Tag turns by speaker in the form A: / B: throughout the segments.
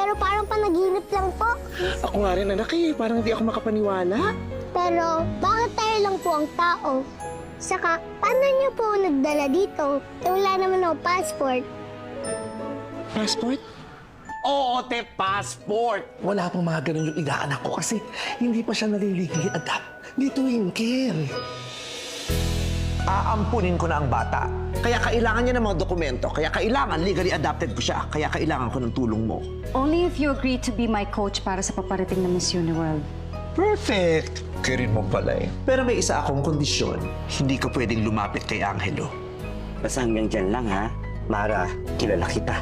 A: Pero parang panaginip lang po.
B: Ako nga rin, anak eh. Parang di ako makapaniwala.
A: Pero bakit tayo lang po ang tao? Saka, paano niyo po nagdala dito? Wala naman ako passport.
B: Passport?
C: Oo, te, passport.
D: Wala pong mga ganun yung inaanak ko kasi hindi pa siya naliligally adapt. Ni Twinkle.
C: Aampunin ko na ang bata. Kaya kailangan niya ng mga dokumento. Kaya kailangan legally adopted ko siya. Kaya kailangan ko ng tulong mo.
E: Only if you agree to be my coach para sa paparating na Miss Uniworld.
C: Perfect! Kirin mo pala eh. Pero may isa akong kondisyon. Hindi ka pwedeng lumapit kay Angelo.
F: Basta hanggang dyan lang, ha? Mara, kilala kita.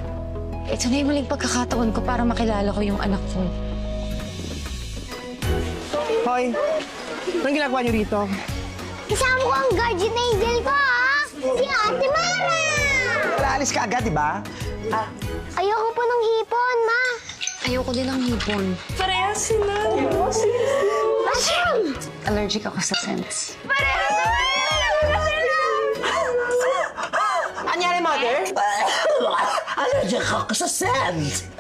G: Ito na yung muling pagkakataon ko para makilala ko yung anak ko.
B: Hoy, anong ginagawa niyo rito?
A: Kasama ko ang guardian angel ko, ha? Si Ate Mara!
C: Aalis ka agad, di ba?
A: Ayoko po ng hipon, ma.
G: Ayoko din ng hipon.
E: Parehas sila.
A: Basyang!
G: Allergic ako sa scents.
C: Anyari, mother? Allergic ako sa scent.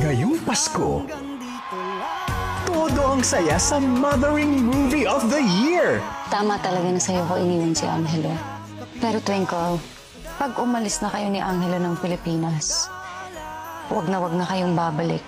H: Ngayong Pasko, todo ang saya sa Mothering Movie of the Year!
G: Tama talaga na sa'yo ko iniwan si Angelo. Pero Twinkle, pag umalis na kayo ni Angelo ng Pilipinas, wag na kayong babalik.